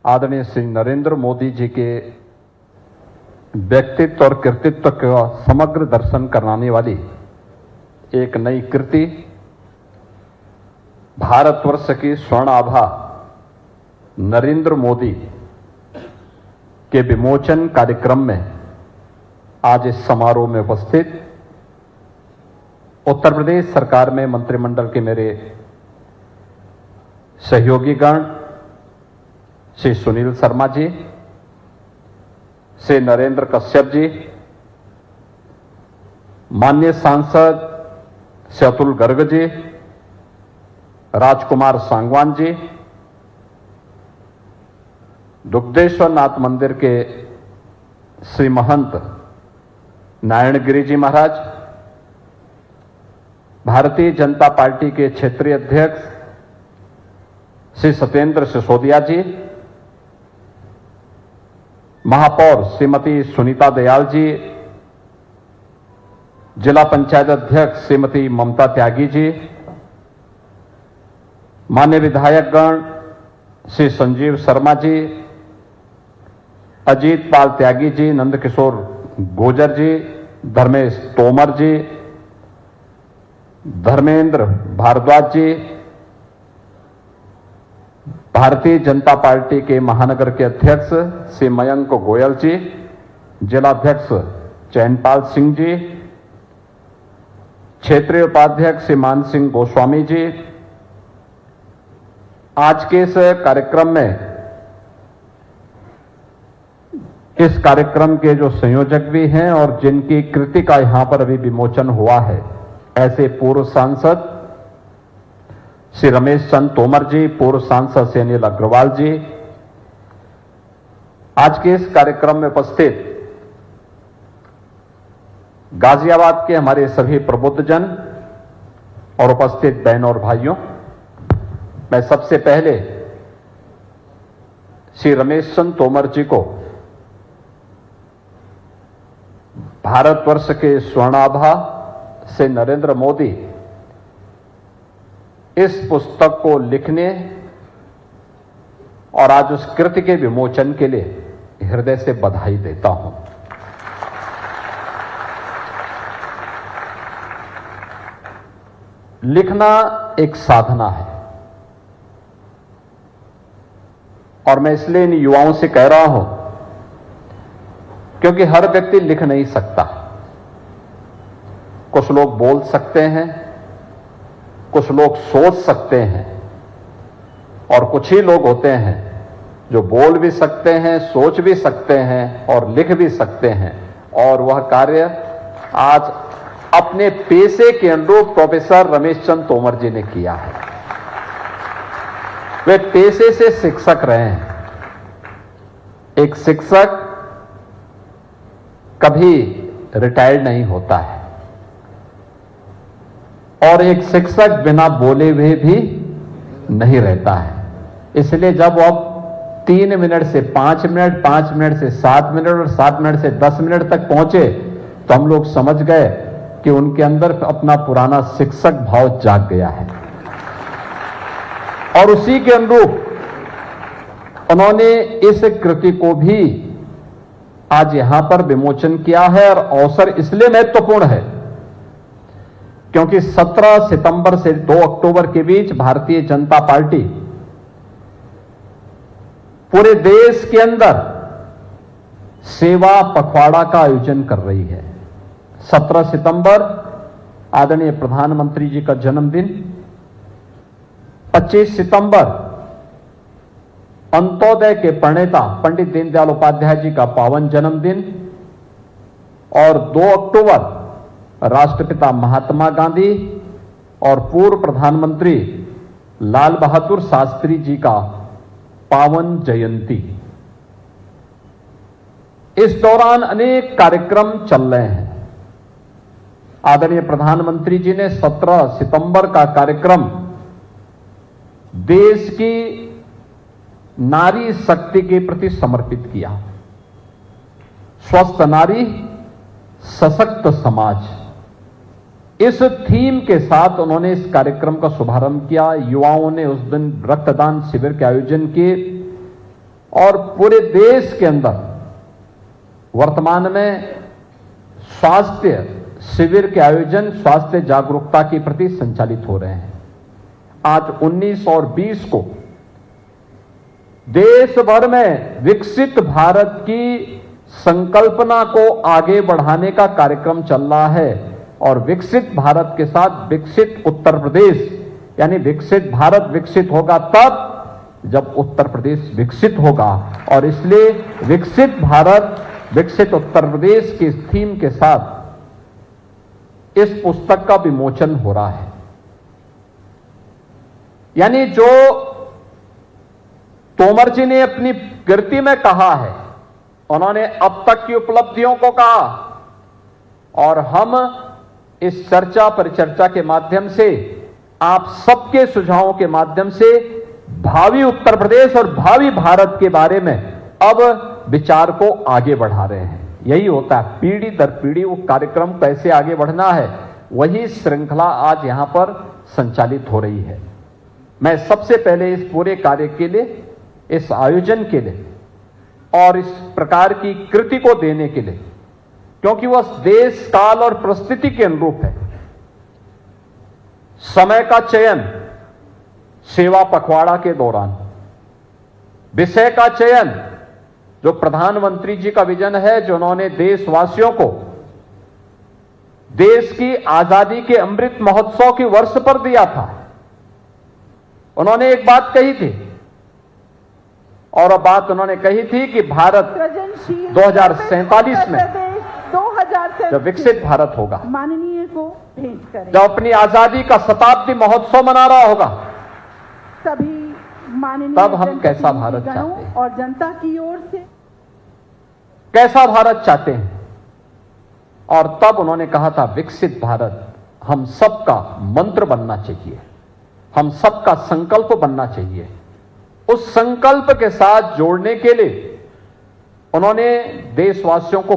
आदरणीय श्री नरेंद्र मोदी जी के व्यक्तित्व और कृतित्व का समग्र दर्शन कराने वाली एक नई कृति भारतवर्ष की स्वर्ण आभा नरेंद्र मोदी के विमोचन कार्यक्रम में आज इस समारोह में उपस्थित उत्तर प्रदेश सरकार में मंत्रिमंडल के मेरे सहयोगीगण श्री सुनील शर्मा जी, श्री नरेंद्र कश्यप जी, माननीय सांसद श्री अतुल गर्ग जी, राजकुमार सांगवान जी, दुग्धेश्वर नाथ मंदिर के श्री महंत नारायणगिरी जी महाराज, भारतीय जनता पार्टी के क्षेत्रीय अध्यक्ष श्री सत्येंद्र सिसोदिया जी, महापौर श्रीमती सुनीता दयाल जी, जिला पंचायत अध्यक्ष श्रीमती ममता त्यागी जी, माननीय विधायकगण श्री संजीव शर्मा जी, अजीत पाल त्यागी जी, नंदकिशोर गोजर जी, धर्मेश तोमर जी, धर्मेंद्र भारद्वाज जी, भारतीय जनता पार्टी के महानगर के अध्यक्ष श्री मयंक गोयल जी, जिलाध्यक्ष चैनपाल सिंह जी, क्षेत्रीय उपाध्यक्ष श्री मान सिंह गोस्वामी जी, आज के इस कार्यक्रम में इस कार्यक्रम के जो संयोजक भी हैं और जिनकी कृति का यहां पर अभी विमोचन हुआ है, ऐसे पूर्व सांसद श्री रमेश चंद तोमर जी, पूर्व सांसद श्री अनिल अग्रवाल जी, आज के इस कार्यक्रम में उपस्थित गाजियाबाद के हमारे सभी प्रबुद्धजन और उपस्थित बहनों और भाइयों, मैं सबसे पहले श्री रमेश चंद तोमर जी को भारतवर्ष के स्वर्णाभा से नरेंद्र मोदी इस पुस्तक को लिखने और आज उस कृति के विमोचन के लिए हृदय से बधाई देता हूं। लिखना एक साधना है और मैं इसलिए इन युवाओं से कह रहा हूं क्योंकि हर व्यक्ति लिख नहीं सकता। कुछ लोग बोल सकते हैं, कुछ लोग सोच सकते हैं और कुछ ही लोग होते हैं जो बोल भी सकते हैं, सोच भी सकते हैं और लिख भी सकते हैं। और वह कार्य आज अपने पेशे के अनुरूप प्रोफेसर रमेश चंद तोमर जी ने किया है। वे पेशे से शिक्षक रहे हैं। एक शिक्षक कभी रिटायर्ड नहीं होता है और एक शिक्षक बिना बोले हुए भी नहीं रहता है। इसलिए जब आप 3 मिनट से 5 मिनट, 5 मिनट से 7 मिनट और 7 मिनट से 10 मिनट तक पहुंचे तो हम लोग समझ गए कि उनके अंदर अपना पुराना शिक्षक भाव जाग गया है और उसी के अनुरूप उन्होंने इस कृति को भी आज यहां पर विमोचन किया है। और अवसर इसलिए महत्वपूर्ण है क्योंकि 17 सितंबर से 2 अक्टूबर के बीच भारतीय जनता पार्टी पूरे देश के अंदर सेवा पखवाड़ा का आयोजन कर रही है। 17 सितंबर आदरणीय प्रधानमंत्री जी का जन्मदिन, 25 सितंबर अंत्योदय के प्रणेता पंडित दीनदयाल उपाध्याय जी का पावन जन्मदिन और 2 अक्टूबर राष्ट्रपिता महात्मा गांधी और पूर्व प्रधानमंत्री लाल बहादुर शास्त्री जी का पावन जयंती। इस दौरान अनेक कार्यक्रम चल रहे हैं। आदरणीय प्रधानमंत्री जी ने 17 सितंबर का कार्यक्रम देश की नारी शक्ति के प्रति समर्पित किया। स्वस्थ नारी, सशक्त समाज, इस थीम के साथ उन्होंने इस कार्यक्रम का शुभारंभ किया। युवाओं ने उस दिन रक्तदान शिविर के आयोजन किए और पूरे देश के अंदर वर्तमान में स्वास्थ्य शिविर के आयोजन स्वास्थ्य जागरूकता के प्रति संचालित हो रहे हैं। आज 19 और 20 को देश भर में विकसित भारत की संकल्पना को आगे बढ़ाने का कार्यक्रम चल रहा है और विकसित भारत के साथ विकसित उत्तर प्रदेश, यानी विकसित भारत विकसित होगा तब जब उत्तर प्रदेश विकसित होगा। और इसलिए विकसित भारत विकसित उत्तर प्रदेश की थीम के साथ इस पुस्तक का विमोचन हो रहा है। यानी जो तोमर जी ने अपनी कृति में कहा है, उन्होंने अब तक की उपलब्धियों को कहा और हम इस चर्चा परिचर्चा के माध्यम से आप सबके सुझावों के माध्यम से भावी उत्तर प्रदेश और भावी भारत के बारे में अब विचार को आगे बढ़ा रहे हैं। यही होता है, पीढ़ी दर पीढ़ी वो कार्यक्रम कैसे आगे बढ़ना है, वही श्रृंखला आज यहां पर संचालित हो रही है। मैं सबसे पहले इस पूरे कार्य के लिए, इस आयोजन के लिए और इस प्रकार की कृति को देने के लिए, क्योंकि वह देश काल और परिस्थिति के अनुरूप है, समय का चयन सेवा पखवाड़ा के दौरान, विषय का चयन जो प्रधानमंत्री जी का विजन है, जो उन्होंने देशवासियों को देश की आजादी के अमृत महोत्सव के वर्ष पर दिया था। उन्होंने एक बात कही थी और अब बात उन्होंने कही थी कि भारत 2047 में जब विकसित भारत होगा, माननीय को भेंट करें, जब अपनी आजादी का शताब्दी महोत्सव मना रहा होगा, सभी माननीय तब हम कैसा भारत चाहते हैं और जनता की ओर से कैसा भारत चाहते हैं। और तब उन्होंने कहा था विकसित भारत हम सबका मंत्र बनना चाहिए, हम सबका संकल्प बनना चाहिए। उस संकल्प के साथ जोड़ने के लिए उन्होंने देशवासियों को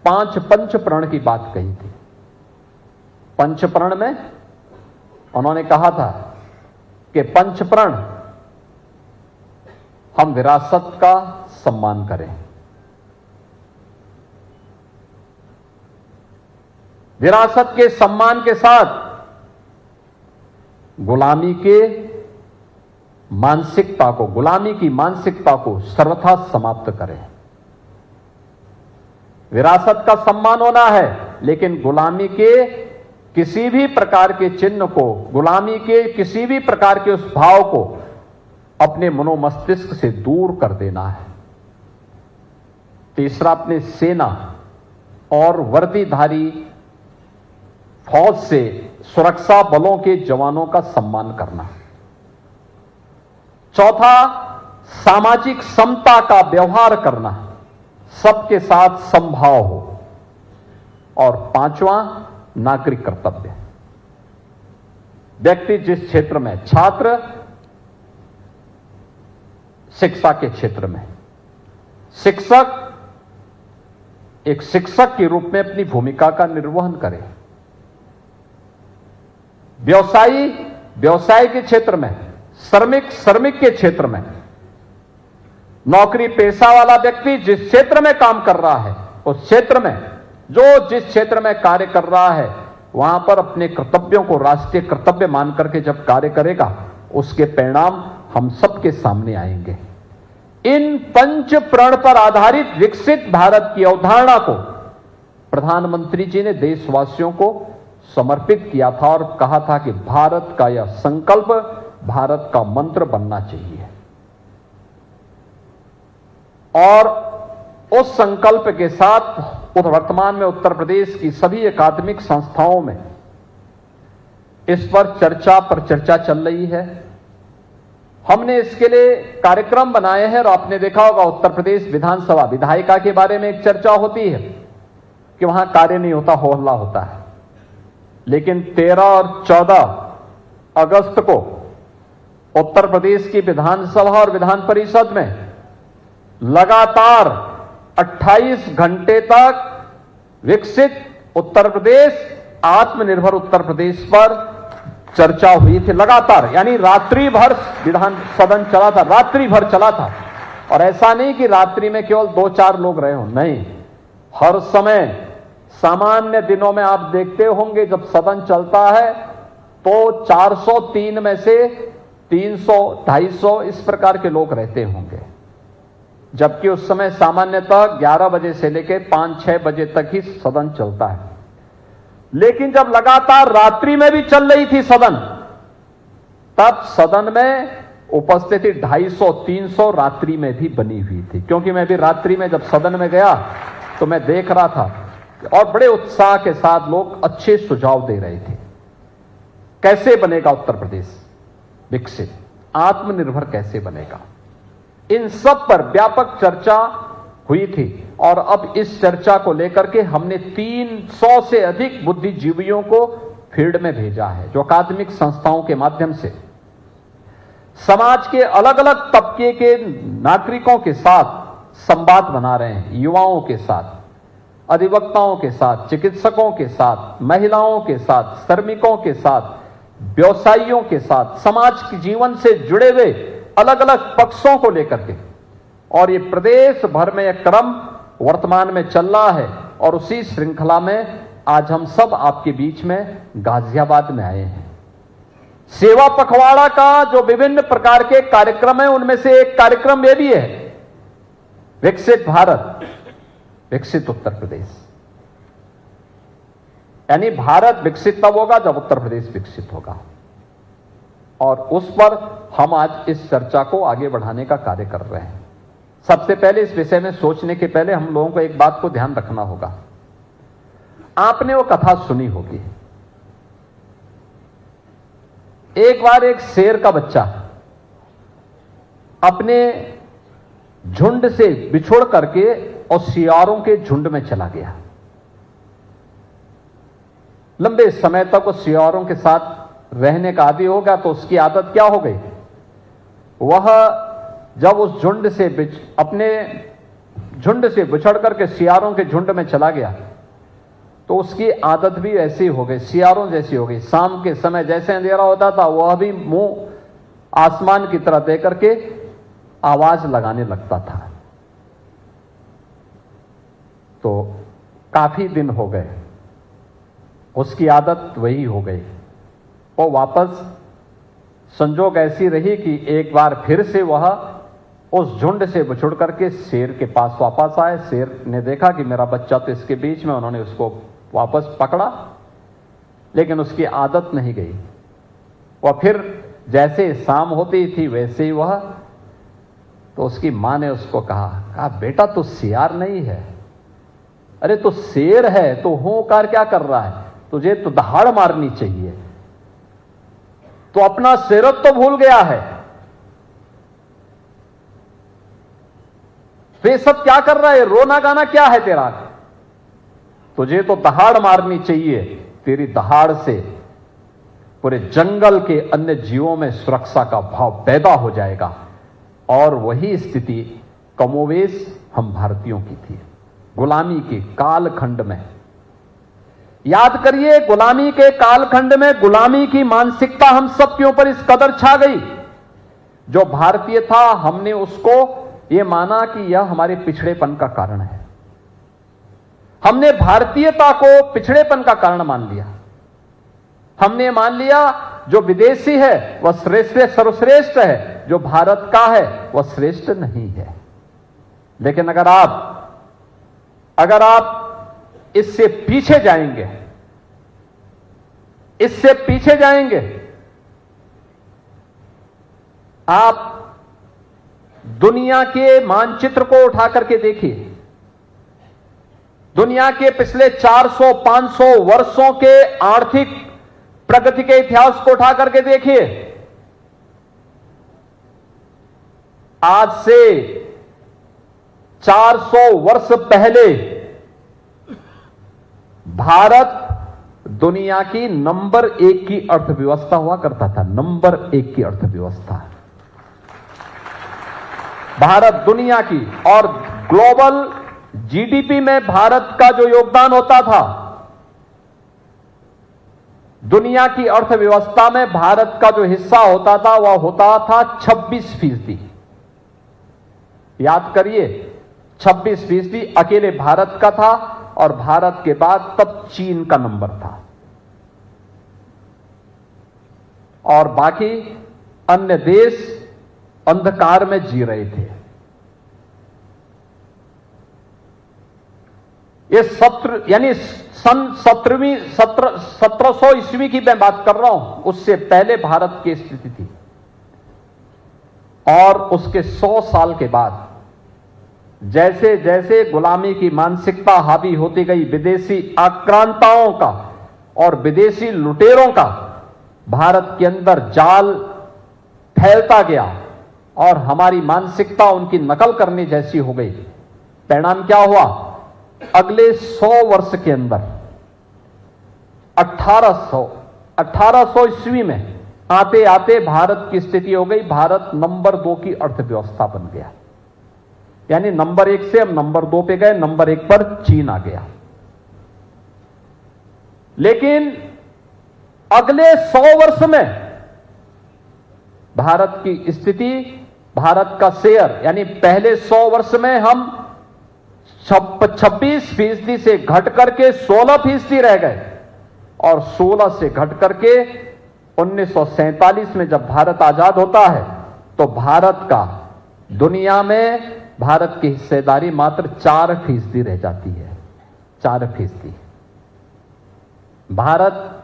पांच पंच प्रण की बात कही थी। पंच प्रण में उन्होंने कहा था कि पंच प्रण हम विरासत का सम्मान करें, विरासत के सम्मान के साथ गुलामी के मानसिकता को, गुलामी की मानसिकता को सर्वथा समाप्त करें। विरासत का सम्मान होना है, लेकिन गुलामी के किसी भी प्रकार के चिन्ह को, गुलामी के किसी भी प्रकार के उस भाव को अपने मनोमस्तिष्क से दूर कर देना है। तीसरा, अपने सेना और वर्दीधारी फौज से सुरक्षा बलों के जवानों का सम्मान करना। चौथा, सामाजिक समता का व्यवहार करना, सबके साथ समभाव हो। और पांचवां, नागरिक कर्तव्य। व्यक्ति जिस क्षेत्र में, छात्र शिक्षा के क्षेत्र में, शिक्षक एक शिक्षक के रूप में अपनी भूमिका का निर्वहन करे, व्यवसायी व्यवसाय के क्षेत्र में, श्रमिक के क्षेत्र में, नौकरी पेशा वाला व्यक्ति जिस क्षेत्र में काम कर रहा है, उस क्षेत्र में जिस क्षेत्र में कार्य कर रहा है, वहां पर अपने कर्तव्यों को राष्ट्रीय कर्तव्य मान करके जब कार्य करेगा, उसके परिणाम हम सबके सामने आएंगे। इन पंच प्रण पर आधारित विकसित भारत की अवधारणा को प्रधानमंत्री जी ने देशवासियों को समर्पित किया था और कहा था कि भारत का यह संकल्प भारत का मंत्र बनना चाहिए। और उस संकल्प के साथ वर्तमान में उत्तर प्रदेश की सभी अकादमिक संस्थाओं में इस पर चर्चा चल रही है। हमने इसके लिए कार्यक्रम बनाए हैं और आपने देखा होगा उत्तर प्रदेश विधानसभा विधायिका के बारे में एक चर्चा होती है कि वहां कार्य नहीं होता, हो हल्ला होता है। लेकिन 13 और 14 अगस्त को उत्तर प्रदेश की विधानसभा और विधान परिषद में लगातार 28 घंटे तक विकसित उत्तर प्रदेश, आत्मनिर्भर उत्तर प्रदेश पर चर्चा हुई थी लगातार। यानी रात्रि भर विधान सदन चला था, रात्रि भर चला था। और ऐसा नहीं कि रात्रि में केवल 2-4 लोग रहे हो, नहीं, हर समय सामान्य दिनों में आप देखते होंगे जब सदन चलता है तो 403 में से 300, 250 इस प्रकार के लोग रहते होंगे, जबकि उस समय सामान्यतः 11 बजे से लेकर 5-6 बजे तक ही सदन चलता है। लेकिन जब लगातार रात्रि में भी चल रही थी सदन, तब सदन में उपस्थिति 250-300 रात्रि में भी बनी हुई थी। क्योंकि मैं भी रात्रि में जब सदन में गया तो मैं देख रहा था और बड़े उत्साह के साथ लोग अच्छे सुझाव दे रहे थे। कैसे बनेगा उत्तर प्रदेश विकसित, आत्मनिर्भर कैसे बनेगा, इन सब पर व्यापक चर्चा हुई थी। और अब इस चर्चा को लेकर के हमने 300 से अधिक बुद्धिजीवियों को फील्ड में भेजा है, जो अकादमिक संस्थाओं के माध्यम से समाज के अलग अलग तबके के नागरिकों के साथ संवाद बना रहे हैं, युवाओं के साथ, अधिवक्ताओं के साथ, चिकित्सकों के साथ, महिलाओं के साथ, श्रमिकों के साथ, व्यवसायियों के साथ, समाज के जीवन से जुड़े हुए अलग अलग पक्षों को लेकर के। और ये प्रदेश भर में यह क्रम वर्तमान में चल रहा है। और उसी श्रृंखला में आज हम सब आपके बीच में गाजियाबाद में आए हैं। सेवा पखवाड़ा का जो विभिन्न प्रकार के कार्यक्रम है, उनमें से एक कार्यक्रम यह भी है, विकसित भारत विकसित उत्तर प्रदेश। यानी भारत विकसित तब होगा जब उत्तर प्रदेश विकसित होगा। और उस पर हम आज इस चर्चा को आगे बढ़ाने का कार्य कर रहे हैं। सबसे पहले इस विषय में सोचने के पहले हम लोगों को एक बात को ध्यान रखना होगा। आपने वो कथा सुनी होगी, एक बार एक शेर का बच्चा अपने झुंड से बिछुड़ करके और सियारों के झुंड में चला गया। लंबे समय तक वो सियारों के साथ रहने का आदी हो गया, तो उसकी आदत क्या हो गई, वह जब उस झुंड से अपने झुंड से बिछड़ करके सियारों के झुंड में चला गया, तो उसकी आदत भी ऐसी हो गई, सियारों जैसी हो गई। शाम के समय जैसे अंधेरा होता था, वह भी मुंह आसमान की तरह दे करके आवाज लगाने लगता था। तो काफी दिन हो गए, उसकी आदत वही हो गई। वो वापस संजोग ऐसी रही कि एक बार फिर से वह उस झुंड से बिछुड़ करके शेर के पास वापस आए। शेर ने देखा कि मेरा बच्चा तो इसके बीच में, उन्होंने उसको वापस पकड़ा, लेकिन उसकी आदत नहीं गई। वह फिर जैसे शाम होती थी वैसे ही वह, तो उसकी मां ने उसको कहा बेटा तू सियार नहीं है, अरे तो शेर है, तो होकार क्या कर रहा है, तुझे तो दहाड़ मारनी चाहिए, तो अपना शेरत तो भूल गया है, तो ये सब क्या कर रहा है, रोना गाना क्या है तेरा, तुझे तो दहाड़ मारनी चाहिए, तेरी दहाड़ से पूरे जंगल के अन्य जीवों में सुरक्षा का भाव पैदा हो जाएगा। और वही स्थिति कमोवेश हम भारतीयों की थी गुलामी के कालखंड में। याद करिए, गुलामी के कालखंड में गुलामी की मानसिकता हम सब के ऊपर इस कदर छा गई। जो भारतीय था, हमने उसको यह माना कि यह हमारे पिछड़ेपन का कारण है। हमने भारतीयता को पिछड़ेपन का कारण मान लिया। हमने मान लिया जो विदेशी है वह श्रेष्ठ सर्वश्रेष्ठ है, जो भारत का है वह श्रेष्ठ नहीं है। लेकिन अगर आप इससे पीछे जाएंगे, इससे पीछे जाएंगे, आप दुनिया के मानचित्र को उठा करके देखिए, दुनिया के पिछले 400-500 वर्षों के आर्थिक प्रगति के इतिहास को उठा करके देखिए। आज से 400 वर्ष पहले भारत दुनिया की नंबर 1 की अर्थव्यवस्था हुआ करता था, नंबर 1 की अर्थव्यवस्था भारत दुनिया की। और ग्लोबल जीडीपी में भारत का जो योगदान होता था, दुनिया की अर्थव्यवस्था में भारत का जो हिस्सा होता था वह होता था 26%। याद करिए, 26% अकेले भारत का था और भारत के बाद तब चीन का नंबर था और बाकी अन्य देश अंधकार में जी रहे थे। ये सत्र यानी सन 1700 ईस्वी की मैं बात कर रहा हूं, उससे पहले भारत की स्थिति थी। और उसके 100 साल के बाद जैसे जैसे गुलामी की मानसिकता हावी होती गई, विदेशी आक्रांताओं का और विदेशी लुटेरों का भारत के अंदर जाल फैलता गया और हमारी मानसिकता उनकी नकल करने जैसी हो गई। परिणाम क्या हुआ? अगले 100 वर्ष के अंदर 1800 ईस्वी में आते आते भारत की स्थिति हो गई, भारत नंबर 2 की अर्थव्यवस्था बन गया। यानी नंबर 1 से हम नंबर 2 पे गए, नंबर 1 पर चीन आ गया। लेकिन अगले 100 वर्ष में भारत की स्थिति, भारत का शेयर, यानी पहले 100 वर्ष में हम 26% से घट करके 16% रह गए और 16 से घट करके 1947 में जब भारत आजाद होता है तो भारत का दुनिया में भारत की हिस्सेदारी मात्र 4% रह जाती है। 4%। भारत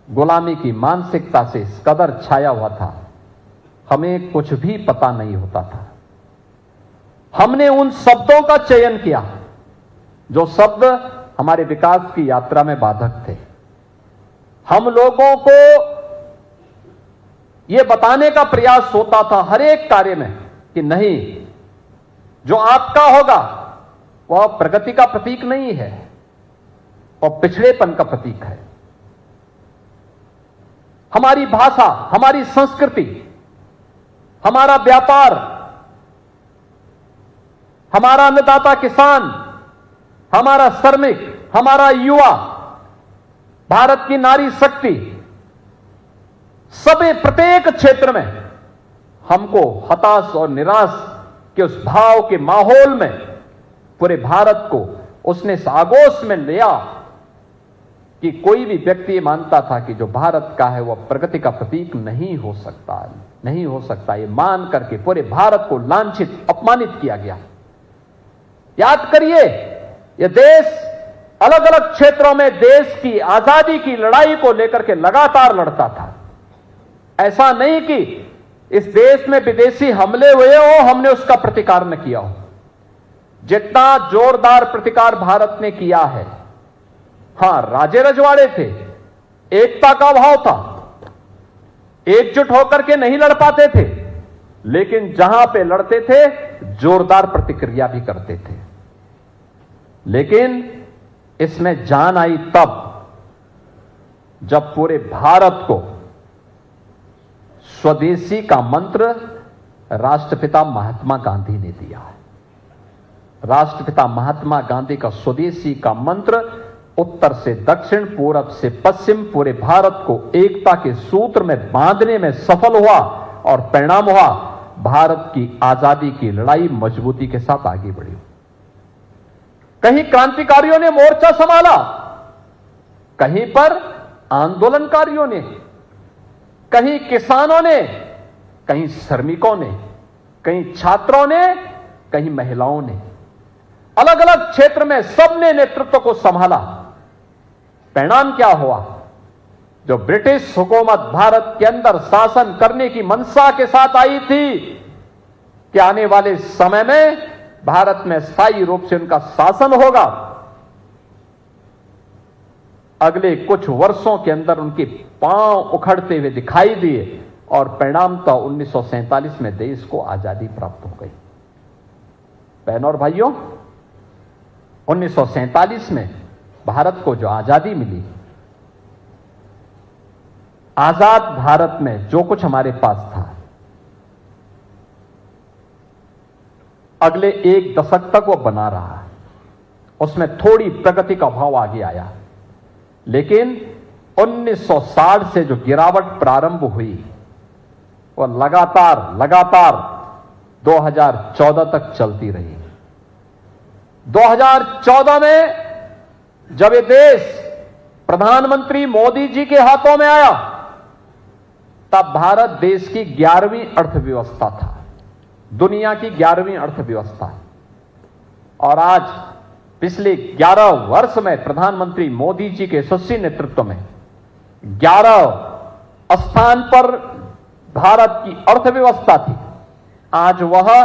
गुलामी की मानसिकता से इस कदर छाया हुआ था, हमें कुछ भी पता नहीं होता था। हमने उन शब्दों का चयन किया जो शब्द हमारे विकास की यात्रा में बाधक थे। हम लोगों को यह बताने का प्रयास होता था हर एक कार्य में कि नहीं, जो आपका होगा वह प्रगति का प्रतीक नहीं है और पिछड़ेपन का प्रतीक है। हमारी भाषा, हमारी संस्कृति, हमारा व्यापार, हमारा अन्नदाता किसान, हमारा श्रमिक, हमारा युवा, भारत की नारी शक्ति, सभी प्रत्येक क्षेत्र में हमको हताश और निराश के उस भाव के माहौल में पूरे भारत को उसने इस आगोश में लिया कि कोई भी व्यक्ति मानता था कि जो भारत का है वह प्रगति का प्रतीक नहीं हो सकता, नहीं हो सकता। ये मान करके पूरे भारत को लांछित, अपमानित किया गया। याद करिए, यह देश अलग अलग क्षेत्रों में देश की आजादी की लड़ाई को लेकर के लगातार लड़ता था। ऐसा नहीं कि इस देश में विदेशी हमले हुए हो, हमने उसका प्रतिकार न किया हो। जितना जोरदार प्रतिकार भारत ने किया है, हां, राजे रजवाड़े थे, एकता का अभाव था, एकजुट होकर के नहीं लड़ पाते थे, लेकिन जहां पे लड़ते थे जोरदार प्रतिक्रिया भी करते थे। लेकिन इसमें जान आई तब जब पूरे भारत को स्वदेशी का मंत्र राष्ट्रपिता महात्मा गांधी ने दिया है। राष्ट्रपिता महात्मा गांधी का स्वदेशी का मंत्र उत्तर से दक्षिण, पूरब से पश्चिम पूरे भारत को एकता के सूत्र में बांधने में सफल हुआ और परिणाम हुआ भारत की आजादी की लड़ाई मजबूती के साथ आगे बढ़ी। कहीं क्रांतिकारियों ने मोर्चा संभाला, कहीं पर आंदोलनकारियों ने, कहीं किसानों ने, कहीं श्रमिकों ने, कहीं छात्रों ने, कहीं महिलाओं ने, अलग अलग क्षेत्र में सबने नेतृत्व को संभाला। परिणाम क्या हुआ? जो ब्रिटिश हुकूमत भारत के अंदर शासन करने की मंशा के साथ आई थी कि आने वाले समय में भारत में स्थायी रूप से उनका शासन होगा, अगले कुछ वर्षों के अंदर उनके पांव उखड़ते हुए दिखाई दिए और परिणाम तो 1947 में देश को आजादी प्राप्त हो गई। बहनों और भाइयों, 1947 में भारत को जो आजादी मिली, आजाद भारत में जो कुछ हमारे पास था, अगले 1 दशक तक वो बना रहा। उसमें थोड़ी प्रगति का भाव आगे आया, लेकिन 1960 से जो गिरावट प्रारंभ हुई, वह लगातार 2014 तक चलती रही। 2014 में जब ये देश प्रधानमंत्री मोदी जी के हाथों में आया, तब भारत देश की 11वीं अर्थव्यवस्था था, दुनिया की 11वीं अर्थव्यवस्था। और आज पिछले 11 वर्ष में प्रधानमंत्री मोदी जी के यशस्वी नेतृत्व में 11 स्थान पर भारत की अर्थव्यवस्था थी। आज वह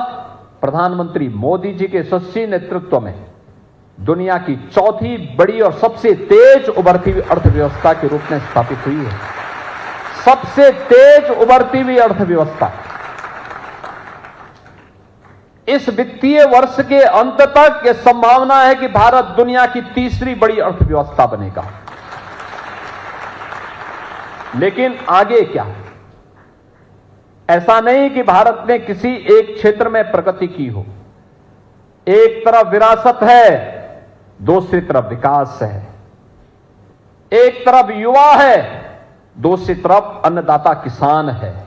प्रधानमंत्री मोदी जी के यशस्वी नेतृत्व में दुनिया की चौथी बड़ी और सबसे तेज उभरती हुई अर्थव्यवस्था के रूप में स्थापित हुई है। सबसे तेज उभरती हुई अर्थव्यवस्था। इस वित्तीय वर्ष के अंत तक यह संभावना है कि भारत दुनिया की तीसरी बड़ी अर्थव्यवस्था बनेगा। लेकिन आगे क्या? ऐसा नहीं कि भारत ने किसी एक क्षेत्र में प्रगति की हो। एक तरफ विरासत है, दूसरी तरफ विकास है। एक तरफ युवा है, दूसरी तरफ अन्नदाता किसान है।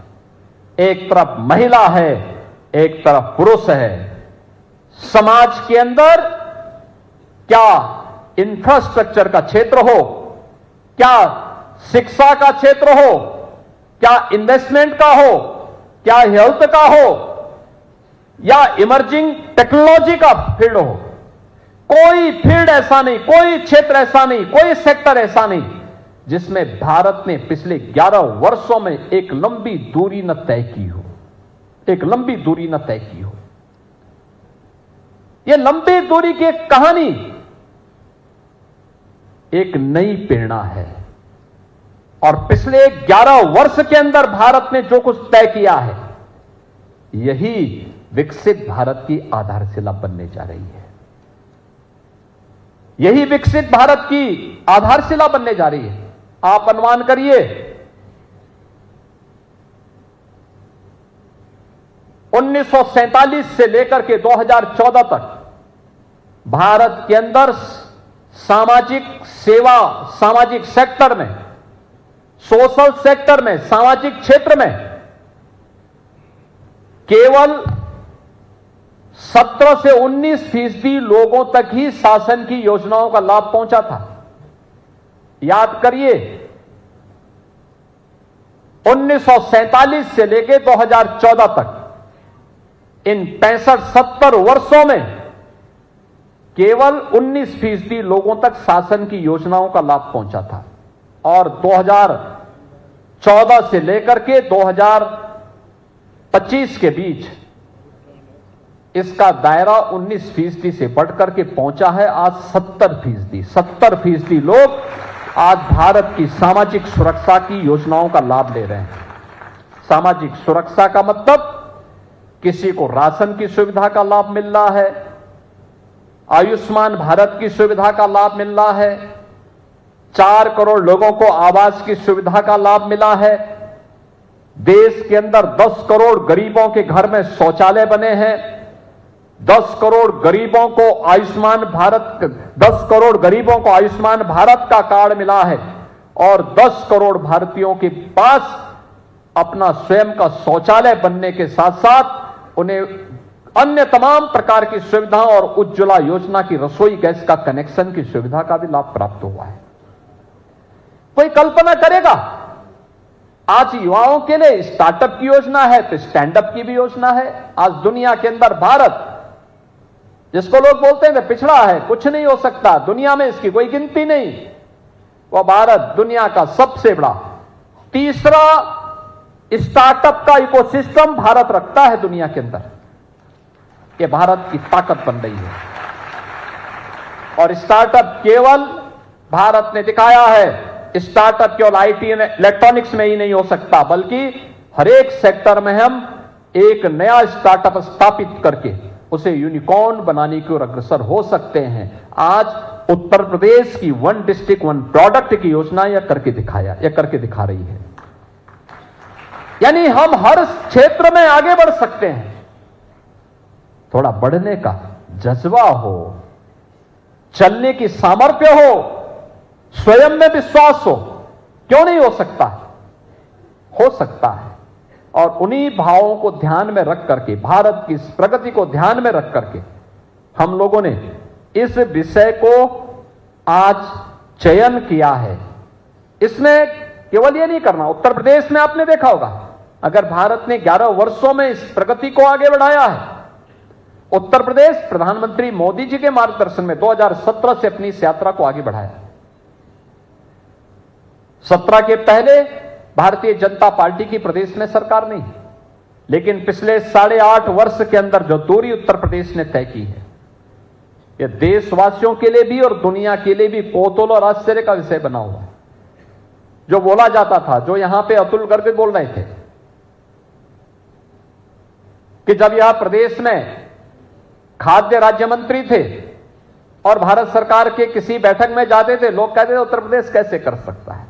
एक तरफ महिला है, एक तरफ पुरुष है। समाज के अंदर क्या इंफ्रास्ट्रक्चर का क्षेत्र हो, क्या शिक्षा का क्षेत्र हो, क्या इन्वेस्टमेंट का हो, क्या हेल्थ का हो, या इमर्जिंग टेक्नोलॉजी का फील्ड हो, कोई फील्ड ऐसा नहीं, कोई क्षेत्र ऐसा नहीं, कोई सेक्टर ऐसा नहीं जिसमें भारत ने पिछले 11 वर्षों में एक लंबी दूरी न तय की हो। एक लंबी दूरी न तय की हो। यह लंबी दूरी की एक कहानी एक नई प्रेरणा है। और पिछले 11 वर्ष के अंदर भारत ने जो कुछ तय किया है, यही विकसित भारत की आधारशिला बनने जा रही है। यही विकसित भारत की आधारशिला बनने जा रही है। आप अनुमान करिए, 1947 से लेकर के 2014 तक भारत के अंदर सामाजिक सेवा, सामाजिक सेक्टर में, सोशल सेक्टर में, सामाजिक क्षेत्र में केवल 17 से 19% लोगों तक ही शासन की योजनाओं का लाभ पहुंचा था। याद करिए, 1947 से लेकर 2014 तक इन 65-70 वर्षों में केवल 19% लोगों तक शासन की योजनाओं का लाभ पहुंचा था। और 2014 से लेकर के 2025 के बीच इसका दायरा 19% से बढ़कर के पहुंचा है आज 70%। 70% लोग आज भारत की सामाजिक सुरक्षा की योजनाओं का लाभ ले रहे हैं। सामाजिक सुरक्षा का मतलब किसी को राशन की सुविधा का लाभ मिल रहा है, आयुष्मान भारत की सुविधा का लाभ मिल रहा है, 4 करोड़ लोगों को आवास की सुविधा का लाभ मिला है, देश के अंदर 10 करोड़ गरीबों के घर में शौचालय बने हैं, 10 करोड़ गरीबों को आयुष्मान भारत का कार्ड मिला है, और 10 करोड़ भारतीयों के पास अपना स्वयं का शौचालय बनने के साथ साथ उन्हें अन्य तमाम प्रकार की सुविधाओं और उज्ज्वला योजना की रसोई गैस का कनेक्शन की सुविधा का भी लाभ प्राप्त हुआ है। कोई कल्पना करेगा? आज युवाओं के लिए स्टार्टअप की योजना है तो स्टैंडअप की भी योजना है। आज दुनिया के अंदर भारत, जिसको लोग बोलते हैं पिछड़ा है, कुछ नहीं हो सकता, दुनिया में इसकी कोई गिनती नहीं, वह भारत दुनिया का सबसे बड़ा तीसरा स्टार्टअप का इकोसिस्टम भारत रखता है दुनिया के अंदर। यह भारत की ताकत बन रही है। और स्टार्टअप केवल भारत ने दिखाया है, स्टार्टअप केवल आईटी इलेक्ट्रॉनिक्स में ही नहीं हो सकता, बल्कि हर एक सेक्टर में हम एक नया स्टार्टअप स्थापित करके उसे यूनिकॉर्न बनाने की ओर अग्रसर हो सकते हैं। आज उत्तर प्रदेश की 1 डिस्ट्रिक्ट 1 प्रोडक्ट की योजना यह करके दिखा रही है। यानी हम हर क्षेत्र में आगे बढ़ सकते हैं। थोड़ा बढ़ने का जज्बा हो, चलने की सामर्थ्य हो, स्वयं में विश्वास हो, क्यों नहीं हो सकता है? हो सकता है। और उन्हीं भावों को ध्यान में रख करके, भारत की प्रगति को ध्यान में रख करके हम लोगों ने इस विषय को आज चयन किया है। इसमें केवल ये नहीं करना, उत्तर प्रदेश में आपने देखा होगा, अगर भारत ने 11 वर्षों में इस प्रगति को आगे बढ़ाया है, उत्तर प्रदेश प्रधानमंत्री मोदी जी के मार्गदर्शन में 2017 से अपनी इस यात्रा को आगे बढ़ाया। 17 के पहले भारतीय जनता पार्टी की प्रदेश में सरकार नहीं, लेकिन पिछले 8.5 वर्ष के अंदर जो दूरी उत्तर प्रदेश ने तय की है, यह देशवासियों के लिए भी और दुनिया के लिए भी कौतूहल और आश्चर्य का विषय बना हुआ है। जो बोला जाता था, जो यहां पे अतुल गर्ग बोल रहे थे कि जब यह प्रदेश में खाद्य राज्य मंत्री थे और भारत सरकार के किसी बैठक में जाते थे, लोग कहते थे उत्तर प्रदेश कैसे कर सकता है।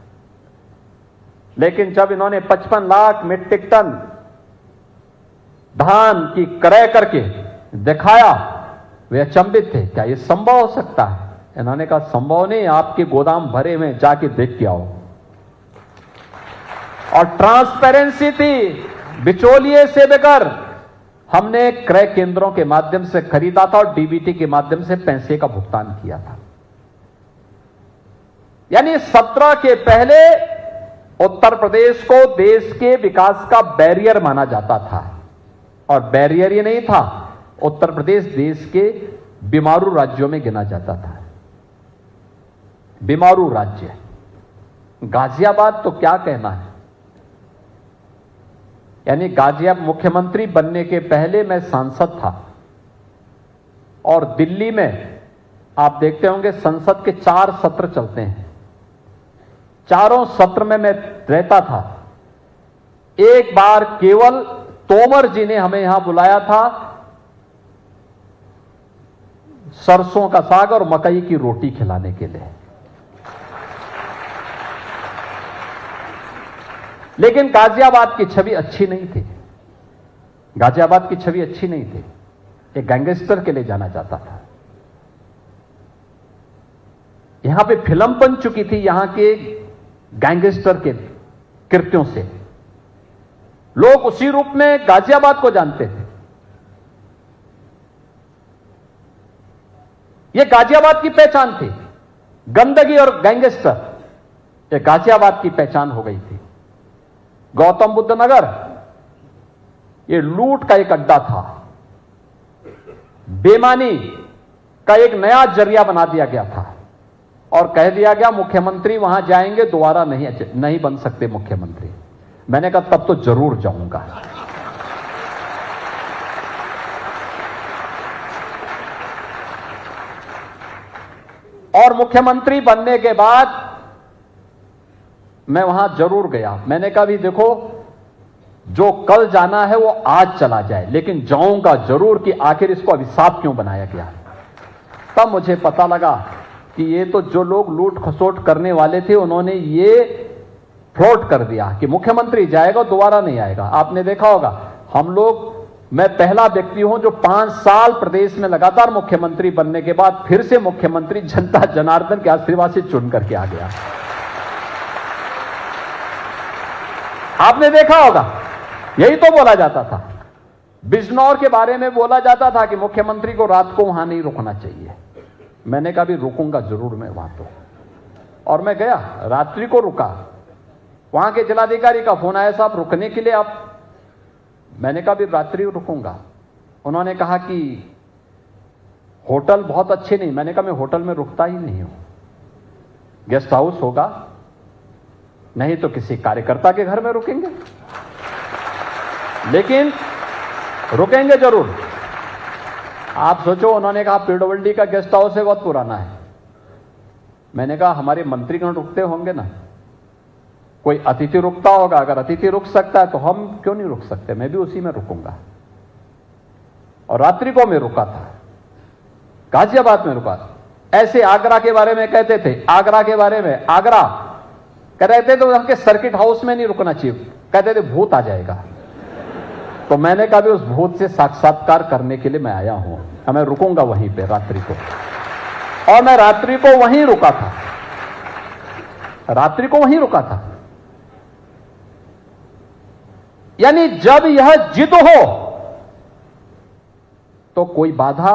लेकिन जब इन्होंने 55 लाख मीट्रिक टन धान की क्रय करके दिखाया, वे अचंभित थे, क्या यह संभव हो सकता है? इन्होंने कहा संभव नहीं, आपके गोदाम भरे हुए, जाके देख के आओ। और ट्रांसपेरेंसी थी, बिचौलिए से बगैर हमने क्रय केंद्रों के माध्यम से खरीदा था और डीबीटी के माध्यम से पैसे का भुगतान किया था। यानी 17 के पहले उत्तर प्रदेश को देश के विकास का बैरियर माना जाता था, और बैरियर ही नहीं था, उत्तर प्रदेश देश के बीमारू राज्यों में गिना जाता था। बीमारू राज्य, गाजियाबाद तो क्या कहना है। यानी गाजियाबाद, मुख्यमंत्री बनने के पहले मैं सांसद था, और दिल्ली में आप देखते होंगे संसद के 4 सत्र चलते हैं, चारों सत्र में मैं रहता था। एक बार केवल तोमर जी ने हमें यहां बुलाया था सरसों का साग और मकई की रोटी खिलाने के लिए, लेकिन गाजियाबाद की छवि अच्छी नहीं थी। गाजियाबाद की छवि अच्छी नहीं थी, एक गैंगस्टर के लिए जाना जाता था। यहां पे फिल्म बन चुकी थी यहां के गैंगस्टर के कृत्यों से, लोग उसी रूप में गाजियाबाद को जानते थे। यह गाजियाबाद की पहचान थी, गंदगी और गैंगस्टर, यह गाजियाबाद की पहचान हो गई थी। गौतम बुद्ध नगर यह लूट का एक अड्डा था, बेईमानी का एक नया जरिया बना दिया गया था, और कह दिया गया मुख्यमंत्री वहां जाएंगे दोबारा नहीं बन सकते मुख्यमंत्री। मैंने कहा तब तो जरूर जाऊंगा। और मुख्यमंत्री बनने के बाद मैं वहां जरूर गया। मैंने कहा भी देखो, जो कल जाना है वो आज चला जाए, लेकिन जाऊंगा जरूर कि आखिर इसको अभिशाप क्यों बनाया गया। तब मुझे पता लगा कि ये तो जो लोग लूट खसोट करने वाले थे, उन्होंने ये फ्लोट कर दिया कि मुख्यमंत्री जाएगा दोबारा नहीं आएगा। आपने देखा होगा, हम लोग, मैं पहला व्यक्ति हूं जो 5 साल प्रदेश में लगातार मुख्यमंत्री बनने के बाद फिर से मुख्यमंत्री जनता जनार्दन के आशीर्वाद से चुन करके आ गया। आपने देखा होगा, यही तो बोला जाता था। बिजनौर के बारे में बोला जाता था कि मुख्यमंत्री को रात को वहां नहीं रुकना चाहिए। मैंने कहा भी रुकूंगा जरूर मैं वहां तो, और मैं गया, रात्रि को रुका। वहां के जिलाधिकारी का फोन आया, साहब रुकने के लिए आप। मैंने कहा भी रात्रि रुकूंगा। उन्होंने कहा कि होटल बहुत अच्छे नहीं। मैंने कहा मैं होटल में रुकता ही नहीं हूं, गेस्ट हाउस होगा, नहीं तो किसी कार्यकर्ता के घर में रुकेंगे, लेकिन रुकेंगे जरूर। आप सोचो, उन्होंने कहा पीडब्ल्यूडी का गेस्ट हाउस है, बहुत पुराना है। मैंने कहा हमारे मंत्री क्यों रुकते होंगे ना, कोई अतिथि रुकता होगा। अगर अतिथि रुक सकता है तो हम क्यों नहीं रुक सकते, मैं भी उसी में रुकूंगा। और रात्रि को मैं रुका था, गाजियाबाद में रुका। ऐसे आगरा के बारे में कहते थे, आगरा के बारे में, आगरा कह रहे थे तो उनके सर्किट हाउस में नहीं रुकना चाहिए, कहते थे भूत आ जाएगा। तो मैंने कहा भी उस भूत से साक्षात्कार करने के लिए मैं आया हूं, मैं रुकूंगा वहीं पे रात्रि को। और मैं रात्रि को वहीं रुका था, रात्रि को वहीं रुका था। यानी जब यह जिद हो तो कोई बाधा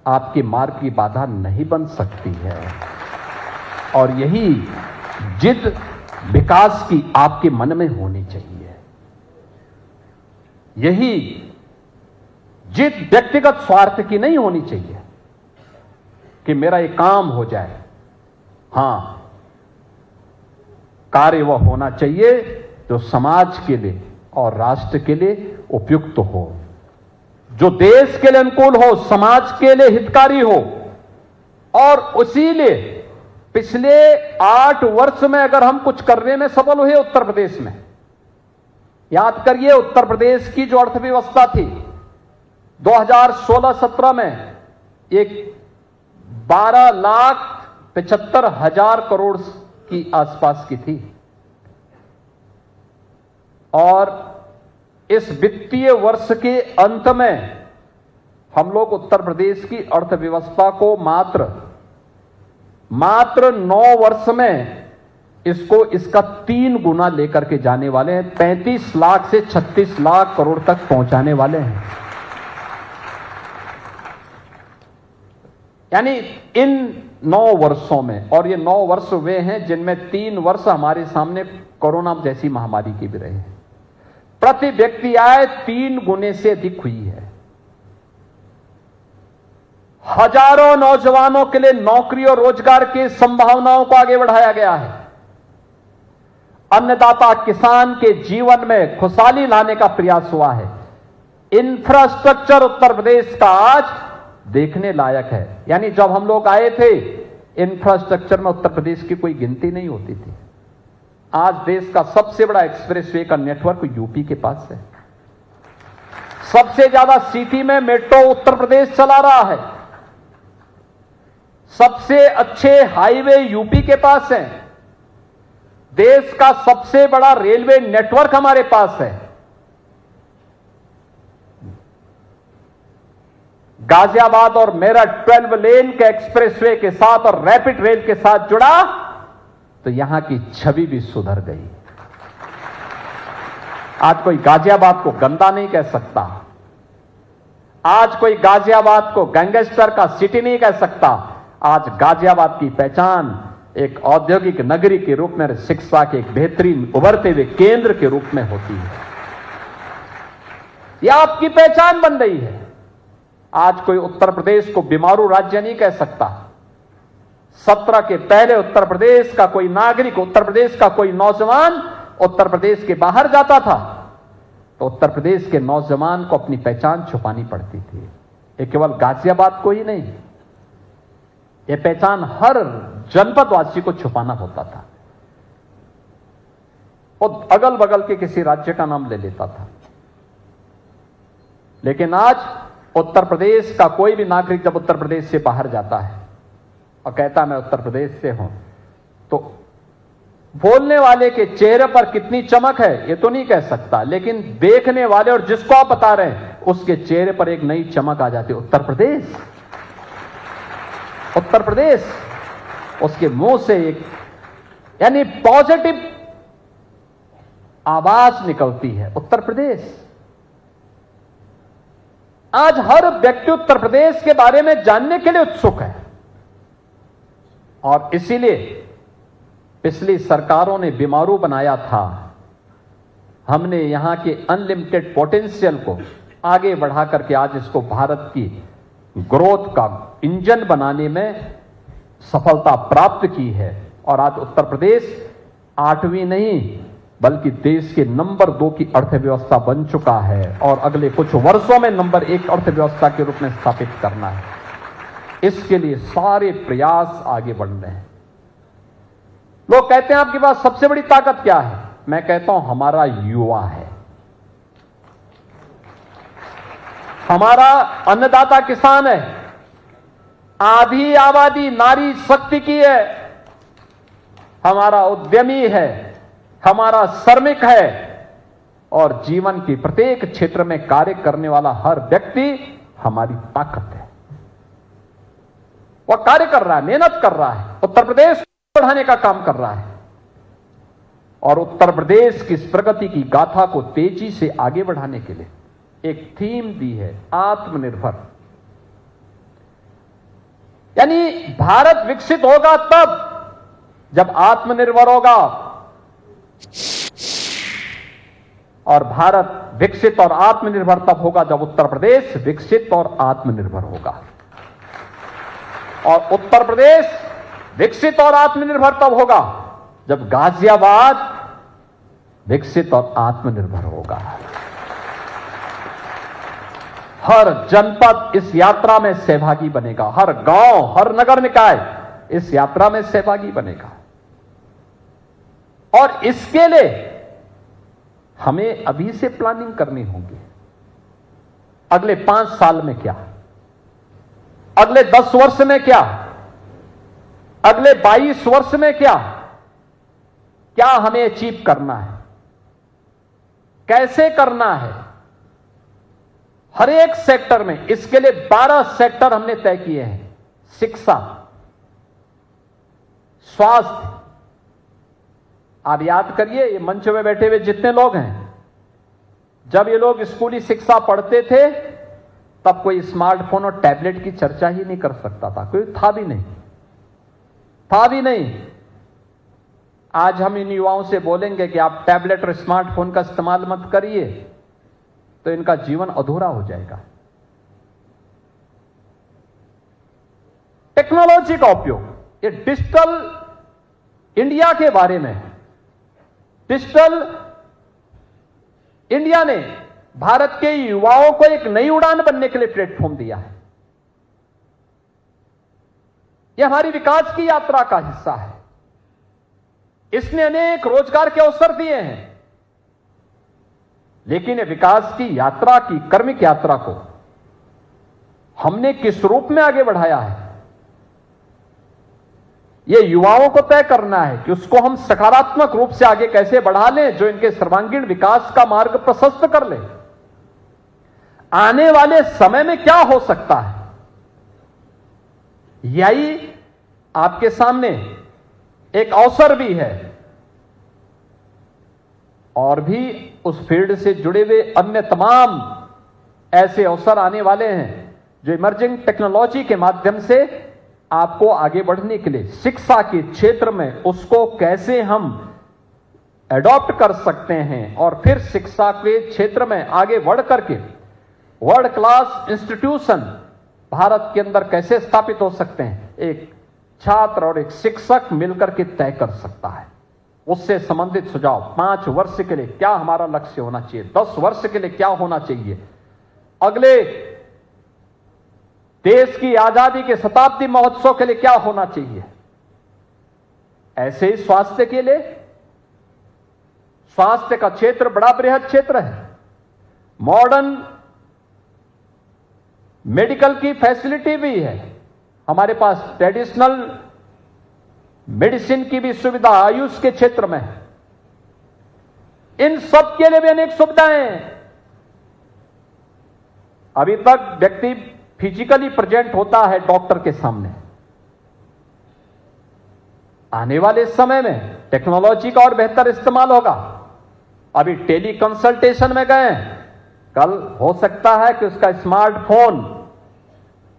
आपके मार्ग की बाधा नहीं बन सकती है। और यही जिद विकास की आपके मन में होनी चाहिए। यही जिद व्यक्तिगत स्वार्थ की नहीं होनी चाहिए कि मेरा ये काम हो जाए। हां, कार्य वह होना चाहिए जो समाज के लिए और राष्ट्र के लिए उपयुक्त हो, जो देश के लिए अनुकूल हो, समाज के लिए हितकारी हो। और उसीलिए पिछले 8 वर्ष में अगर हम कुछ करने में सफल हुए उत्तर प्रदेश में, याद करिए उत्तर प्रदेश की जो अर्थव्यवस्था थी 2016-17 में एक 12,75,000 करोड़ की आसपास की थी, और इस वित्तीय वर्ष के अंत में हम लोग उत्तर प्रदेश की अर्थव्यवस्था को मात्र 9 वर्ष में इसको इसका 3 गुना लेकर के जाने वाले हैं। 35 लाख से 36 लाख करोड़ तक पहुंचाने वाले हैं। यानी इन 9 वर्षों में, और ये 9 वर्ष वे हैं जिनमें 3 वर्ष हमारे सामने कोरोना जैसी महामारी के भी रहे हैं, प्रति व्यक्ति आय 3 गुने से अधिक हुई है। हजारों नौजवानों के लिए नौकरी और रोजगार की संभावनाओं को आगे बढ़ाया गया है। अन्नदाता किसान के जीवन में खुशहाली लाने का प्रयास हुआ है। इंफ्रास्ट्रक्चर उत्तर प्रदेश का आज देखने लायक है। यानी जब हम लोग आए थे, इंफ्रास्ट्रक्चर में उत्तर प्रदेश की कोई गिनती नहीं होती थी। आज देश का सबसे बड़ा एक्सप्रेसवे का नेटवर्क यूपी के पास है। सबसे ज्यादा सिटी में मेट्रो उत्तर प्रदेश चला रहा है। सबसे अच्छे हाईवे यूपी के पास है। देश का सबसे बड़ा रेलवे नेटवर्क हमारे पास है। गाजियाबाद और मेरठ 12 लेन के एक्सप्रेसवे के साथ और रैपिड रेल के साथ जुड़ा तो यहां की छवि भी सुधर गई। आज कोई गाजियाबाद को गंदा नहीं कह सकता। आज कोई गाजियाबाद को गैंगस्टर का सिटी नहीं कह सकता। आज गाजियाबाद की पहचान एक औद्योगिक नगरी के रूप में, शिक्षा के एक बेहतरीन उभरते हुए केंद्र के रूप में होती है। यह आपकी पहचान बन रही है। आज कोई उत्तर प्रदेश को बीमारू राज्य नहीं कह सकता। 17 के पहले उत्तर प्रदेश का कोई नागरिक, उत्तर प्रदेश का कोई नौजवान उत्तर प्रदेश के बाहर जाता था तो उत्तर प्रदेश के नौजवान को अपनी पहचान छुपानी पड़ती थी। ये केवल गाजियाबाद को ही नहीं, ये पहचान हर जनपदवासी को छुपाना होता था। और अगल बगल के किसी राज्य का नाम ले लेता था। लेकिन आज उत्तर प्रदेश का कोई भी नागरिक जब उत्तर प्रदेश से बाहर जाता है और कहता मैं उत्तर प्रदेश से हूं, तो बोलने वाले के चेहरे पर कितनी चमक है ये तो नहीं कह सकता, लेकिन देखने वाले और जिसको आप बता रहे हैं उसके चेहरे पर एक नई चमक आ जाती है। उत्तर प्रदेश, उत्तर प्रदेश, उसके मुंह से एक यानी पॉजिटिव आवाज निकलती है, उत्तर प्रदेश। आज हर व्यक्ति उत्तर प्रदेश के बारे में जानने के लिए उत्सुक है और इसीलिए पिछली सरकारों ने बीमारू बनाया था। हमने यहां के अनलिमिटेड पोटेंशियल को आगे बढ़ा करके आज इसको भारत की ग्रोथ का इंजन बनाने में सफलता प्राप्त की है। और आज उत्तर प्रदेश 8वीं नहीं बल्कि देश के नंबर 2 की अर्थव्यवस्था बन चुका है और अगले कुछ वर्षों में नंबर 1 अर्थव्यवस्था के रूप में स्थापित करना है। इसके लिए सारे प्रयास आगे बढ़ रहे हैं। लोग कहते हैं आपके पास सबसे बड़ी ताकत क्या है? मैं कहता हूं हमारा युवा है, हमारा अन्नदाता किसान है, आधी आबादी नारी शक्ति की है, हमारा उद्यमी है, हमारा श्रमिक है और जीवन की प्रत्येक क्षेत्र में कार्य करने वाला हर व्यक्ति हमारी ताकत है। वह कार्य कर रहा है, मेहनत कर रहा है, उत्तर प्रदेश को बढ़ाने का काम कर रहा है। और उत्तर प्रदेश की इस प्रगति की गाथा को तेजी से आगे बढ़ाने के लिए एक थीम दी है, आत्मनिर्भर। यानी भारत विकसित होगा तब जब आत्मनिर्भर होगा, और भारत विकसित और आत्मनिर्भर तब होगा जब उत्तर प्रदेश विकसित और आत्मनिर्भर होगा। और उत्तर प्रदेश विकसित और आत्मनिर्भर तब होगा जब गाजियाबाद विकसित और आत्मनिर्भर होगा। हर जनपद इस यात्रा में सहभागी बनेगा, हर गांव, हर नगर निकाय इस यात्रा में सहभागी बनेगा। और इसके लिए हमें अभी से प्लानिंग करनी होगी। अगले 5 साल में क्या, अगले 10 वर्ष में क्या, अगले 22 वर्ष में क्या हमें अचीव करना है, कैसे करना है, हर एक सेक्टर में। इसके लिए 12 सेक्टर हमने तय किए हैं। शिक्षा, स्वास्थ्य। आप याद करिए, ये मंच में बैठे हुए जितने लोग हैं, जब ये लोग स्कूली शिक्षा पढ़ते थे तब कोई स्मार्टफोन और टैबलेट की चर्चा ही नहीं कर सकता था, कोई था भी नहीं। आज हम इन युवाओं से बोलेंगे कि आप टैबलेट और स्मार्टफोन का इस्तेमाल मत करिए, तो इनका जीवन अधूरा हो जाएगा। टेक्नोलॉजी का उपयोग, ये डिजिटल इंडिया के बारे में, डिजिटल इंडिया ने भारत के युवाओं को एक नई उड़ान बनने के लिए प्लेटफॉर्म दिया है। यह हमारी विकास की यात्रा का हिस्सा है। इसने अनेक रोजगार के अवसर दिए हैं, लेकिन विकास की यात्रा की कर्मिक यात्रा को हमने किस रूप में आगे बढ़ाया है, यह युवाओं को तय करना है कि उसको हम सकारात्मक रूप से आगे कैसे बढ़ा लें, जो इनके सर्वांगीण विकास का मार्ग प्रशस्त कर ले। आने वाले समय में क्या हो सकता है, यही आपके सामने एक अवसर भी है। और भी उस फील्ड से जुड़े हुए अन्य तमाम ऐसे अवसर आने वाले हैं जो इमर्जिंग टेक्नोलॉजी के माध्यम से आपको आगे बढ़ने के लिए शिक्षा के क्षेत्र में उसको कैसे हम एडॉप्ट कर सकते हैं, और फिर शिक्षा के क्षेत्र में आगे बढ़ करके वर्ल्ड क्लास इंस्टीट्यूशन भारत के अंदर कैसे स्थापित हो सकते हैं, एक छात्र और एक शिक्षक मिलकर के तय कर सकता है। उससे संबंधित सुझाव, 5 वर्ष के लिए क्या हमारा लक्ष्य होना चाहिए, 10 वर्ष के लिए क्या होना चाहिए, अगले देश की आजादी के शताब्दी महोत्सव के लिए क्या होना चाहिए। ऐसे ही स्वास्थ्य के लिए, स्वास्थ्य का क्षेत्र बड़ा बृहद क्षेत्र है। मॉडर्न मेडिकल की फैसिलिटी भी है हमारे पास, ट्रेडिशनल मेडिसिन की भी सुविधा आयुष के क्षेत्र में है। इन सब के लिए भी अनेक सुविधाएं हैं। अभी तक व्यक्ति फिजिकली प्रेजेंट होता है डॉक्टर के सामने, आने वाले समय में टेक्नोलॉजी का और बेहतर इस्तेमाल होगा। अभी टेली कंसल्टेशन में गए, कल हो सकता है कि उसका स्मार्टफोन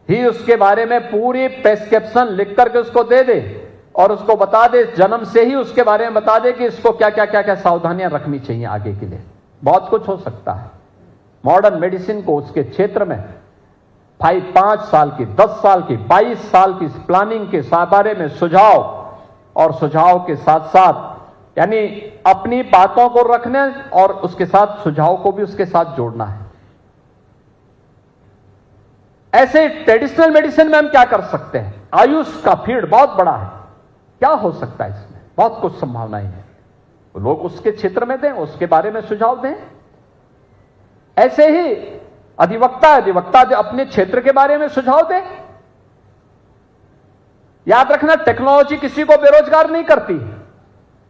ही उसके बारे में पूरी प्रेस्क्रिप्शन लिख करके उसको दे दे और उसको बता दे, जन्म से ही उसके बारे में बता दे कि इसको क्या क्या क्या क्या सावधानियां रखनी चाहिए आगे के लिए। बहुत कुछ हो सकता है। मॉडर्न मेडिसिन को उसके क्षेत्र में 5 साल की, 10 साल की, 22 साल की प्लानिंग के बारे में सुझाव, और सुझाव के साथ साथ यानी अपनी बातों को रखने और उसके साथ सुझाव को भी उसके साथ जोड़ना है। ऐसे ट्रेडिशनल मेडिसिन में हम क्या कर सकते हैं, आयुष का फील्ड बहुत बड़ा है, क्या हो सकता है इसमें, बहुत कुछ संभावनाएं हैं। तो लोग उसके क्षेत्र में दें, उसके बारे में सुझाव दें। ऐसे ही अधिवक्ता अपने क्षेत्र के बारे में सुझाव दें। याद रखना, टेक्नोलॉजी किसी को बेरोजगार नहीं करती,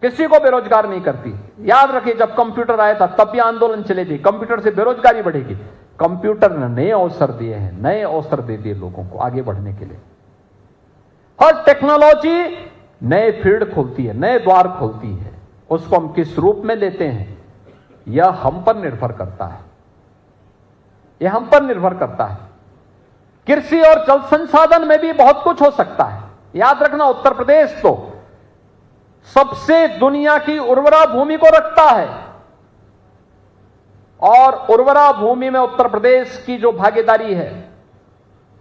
किसी को बेरोजगार नहीं करती। याद रखिए, जब कंप्यूटर आया था तब भी आंदोलन चले थे, कंप्यूटर से बेरोजगारी बढ़ेगी। कंप्यूटर ने नए अवसर दिए हैं, नए अवसर दे दिए लोगों को आगे बढ़ने के लिए। हर टेक्नोलॉजी नए फील्ड खोलती है, नए द्वार खोलती है, उसको हम किस रूप में लेते हैं, यह हम पर निर्भर करता है। यह हम पर निर्भर करता है। कृषि और जल संसाधन में भी बहुत कुछ हो सकता है। याद रखना, उत्तर प्रदेश तो सबसे दुनिया की उर्वरा भूमि को रखता है, और उर्वरा भूमि में उत्तर प्रदेश की जो भागीदारी है,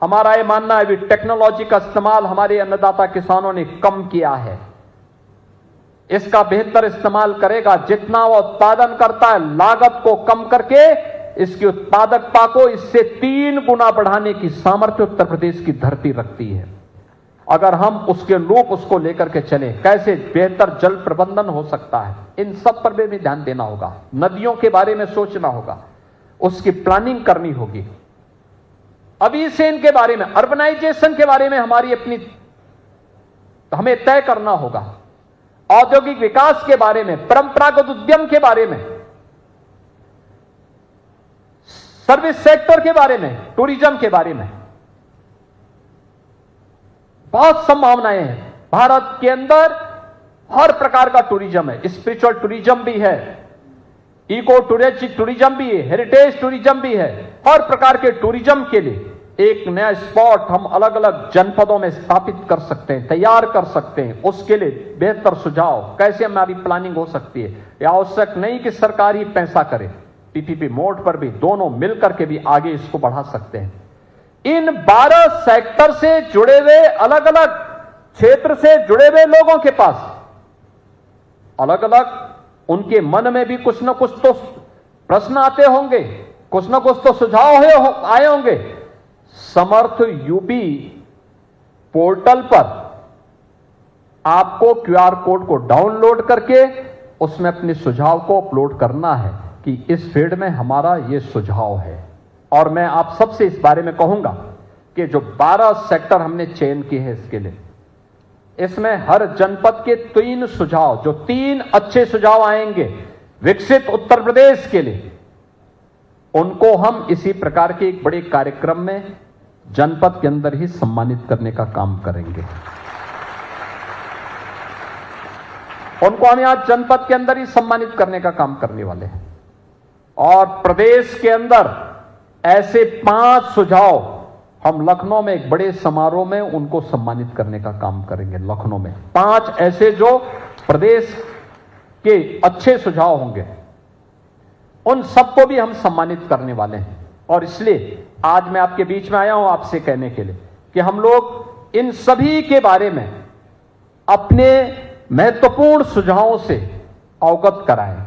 हमारा यह मानना है कि टेक्नोलॉजी का इस्तेमाल हमारे अन्नदाता किसानों ने कम किया है। इसका बेहतर इस्तेमाल करेगा। जितना वो उत्पादन करता है, लागत को कम करके इसकी उत्पादकता को इससे 3 गुना बढ़ाने की सामर्थ्य उत्तर प्रदेश की धरती रखती है। अगर हम उसके अनुरूप उसको लेकर के चले, कैसे बेहतर जल प्रबंधन हो सकता है, इन सब पर भी ध्यान देना होगा। नदियों के बारे में सोचना होगा, उसकी प्लानिंग करनी होगी। अभी से इनके बारे में, अर्बनाइजेशन के बारे में हमें तय करना होगा। औद्योगिक विकास के बारे में, परंपरागत उद्यम के बारे में, सर्विस सेक्टर के बारे में, टूरिज्म के बारे में बहुत संभावनाएं हैं। भारत के अंदर हर प्रकार का टूरिज्म है। स्पिरिचुअल टूरिज्म भी है, इको टूरिज्म भी है, हेरिटेज टूरिज्म भी है। हर प्रकार के टूरिज्म के लिए एक नया स्पॉट हम अलग अलग जनपदों में स्थापित कर सकते हैं, तैयार कर सकते हैं। उसके लिए बेहतर सुझाव, कैसे हमारी प्लानिंग हो सकती है। यह आवश्यक नहीं कि सरकार ही पैसा करे, पीपीपी मोड पर भी दोनों मिलकर के भी आगे इसको बढ़ा सकते हैं। इन 12 सेक्टर से जुड़े हुए, अलग अलग क्षेत्र से जुड़े हुए लोगों के पास अलग अलग उनके मन में भी कुछ ना कुछ तो प्रश्न आते होंगे, कुछ ना कुछ तो सुझाव आए होंगे। समर्थ यूपी पोर्टल पर आपको क्यूआर कोड को डाउनलोड करके उसमें अपने सुझाव को अपलोड करना है कि इस फील्ड में हमारा यह सुझाव है। और मैं आप सबसे इस बारे में कहूंगा कि जो 12 सेक्टर हमने चयन किए हैं इसके लिए, इसमें हर जनपद के 3 सुझाव, जो 3 अच्छे सुझाव आएंगे विकसित उत्तर प्रदेश के लिए, उनको हम इसी प्रकार के एक बड़े कार्यक्रम में जनपद के अंदर ही सम्मानित करने का काम करेंगे। उनको हम आज जनपद के अंदर ही सम्मानित करने का काम करने वाले हैं। और प्रदेश के अंदर ऐसे 5 सुझाव हम लखनऊ में एक बड़े समारोह में उनको सम्मानित करने का काम करेंगे। लखनऊ में 5 ऐसे जो प्रदेश के अच्छे सुझाव होंगे, उन सबको भी हम सम्मानित करने वाले हैं। और इसलिए आज मैं आपके बीच में आया हूं आपसे कहने के लिए कि हम लोग इन सभी के बारे में अपने महत्वपूर्ण सुझावों से अवगत कराएं।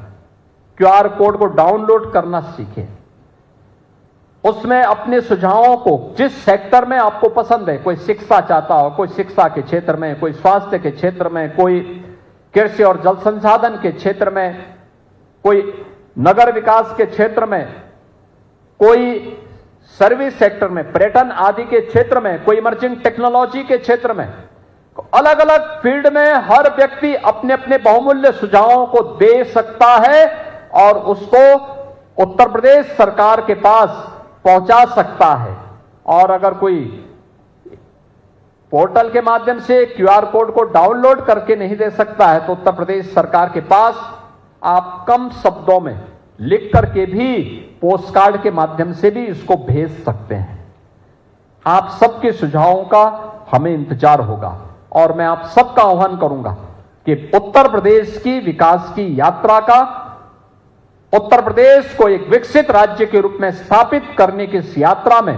क्यूआर कोड को डाउनलोड करना सीखें, उसमें अपने सुझावों को, जिस सेक्टर में आपको पसंद है, कोई शिक्षा चाहता हो, कोई शिक्षा के क्षेत्र में, कोई स्वास्थ्य के क्षेत्र में, कोई कृषि और जल संसाधन के क्षेत्र में, कोई नगर विकास के क्षेत्र में, कोई सर्विस सेक्टर में, पर्यटन आदि के क्षेत्र में, कोई इमर्जिंग टेक्नोलॉजी के क्षेत्र में, अलग अलग फील्ड में हर व्यक्ति अपने अपने बहुमूल्य सुझावों को दे सकता है और उसको उत्तर प्रदेश सरकार के पास पहुंचा सकता है। और अगर कोई पोर्टल के माध्यम से क्यूआर कोड को डाउनलोड करके नहीं दे सकता है, तो उत्तर प्रदेश सरकार के पास आप कम शब्दों में लिख करके भी पोस्ट कार्ड के माध्यम से भी इसको भेज सकते हैं। आप सबके सुझावों का हमें इंतजार होगा और मैं आप सबका आह्वान करूंगा कि उत्तर प्रदेश की विकास की यात्रा का, उत्तर प्रदेश को एक विकसित राज्य के रूप में स्थापित करने की इस यात्रा में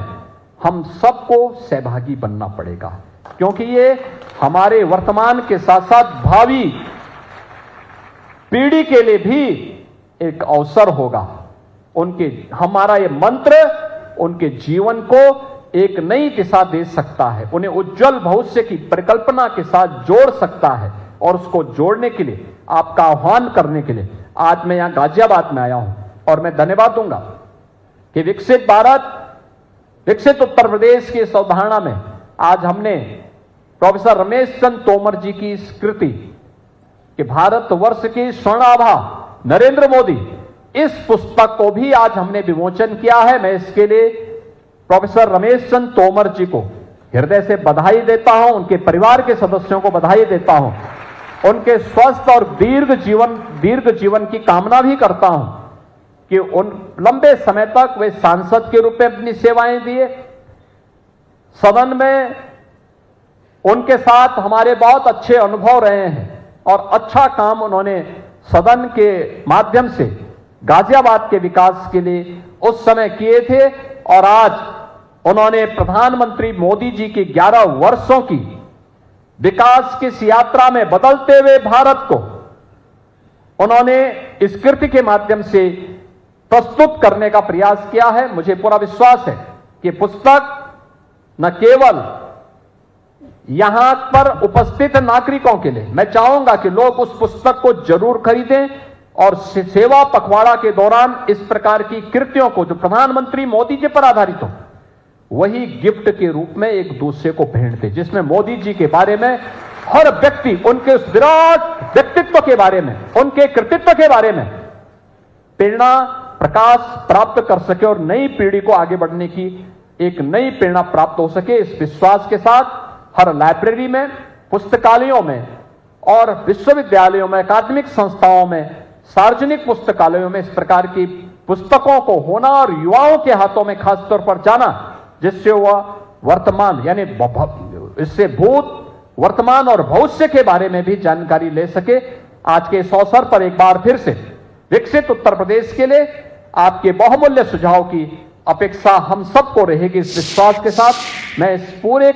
हम सबको सहभागी बनना पड़ेगा, क्योंकि ये हमारे वर्तमान के साथ साथ भावी पीढ़ी के लिए भी एक अवसर होगा। हमारा ये मंत्र उनके जीवन को एक नई दिशा दे सकता है, उन्हें उज्जवल भविष्य की परिकल्पना के साथ जोड़ सकता है। और उसको जोड़ने के लिए, आपका आह्वान करने के लिए आज मैं यहां गाजियाबाद में आया हूं और मैं धन्यवाद दूंगा कि विकसित भारत, विकसित उत्तर प्रदेश की इस अवधारणा में आज हमने प्रोफेसर रमेश चंद्र तोमर जी की इस कृति कि भारतवर्ष की स्वर्णाभा नरेंद्र मोदी, इस पुस्तक को भी आज हमने विमोचन किया है। मैं इसके लिए प्रोफेसर रमेश चंद्र तोमर जी को हृदय से बधाई देता हूं, उनके परिवार के सदस्यों को बधाई देता हूं उनके स्वस्थ और दीर्घ जीवन की कामना भी करता हूं कि उन लंबे समय तक वे सांसद के रूप में अपनी सेवाएं दिए। सदन में उनके साथ हमारे बहुत अच्छे अनुभव रहे हैं और अच्छा काम उन्होंने सदन के माध्यम से गाजियाबाद के विकास के लिए उस समय किए थे। और आज उन्होंने प्रधानमंत्री मोदी जी की 11 वर्षों की विकास की इस यात्रा में बदलते हुए भारत को उन्होंने इस कृति के माध्यम से प्रस्तुत करने का प्रयास किया है। मुझे पूरा विश्वास है कि पुस्तक न केवल यहां पर उपस्थित नागरिकों के लिए, मैं चाहूंगा कि लोग उस पुस्तक को जरूर खरीदें और सेवा पखवाड़ा के दौरान इस प्रकार की कृतियों को जो प्रधानमंत्री मोदी जी पर आधारित हो वही गिफ्ट के रूप में एक दूसरे को भेंट दे, जिसमें मोदी जी के बारे में हर व्यक्ति उनके उस विराट व्यक्तित्व के बारे में, उनके कृतित्व के बारे में प्रेरणा प्रकाश प्राप्त कर सके और नई पीढ़ी को आगे बढ़ने की एक नई प्रेरणा प्राप्त हो सके। इस विश्वास के साथ हर लाइब्रेरी में, पुस्तकालयों में और विश्वविद्यालयों में, अकादमिक संस्थाओं में, सार्वजनिक पुस्तकालयों में इस प्रकार की पुस्तकों को होना और युवाओं के हाथों में खासतौर पर जाना, जिससे वह वर्तमान यानी इससे भूत, वर्तमान और भविष्य के बारे में भी जानकारी ले सके। आज के इस अवसर पर एक बार फिर से विकसित उत्तर प्रदेश के लिए आपके बहुमूल्य सुझाव की अपेक्षा हम सबको रहेगी। इस विश्वास के साथ मैं इस पूरे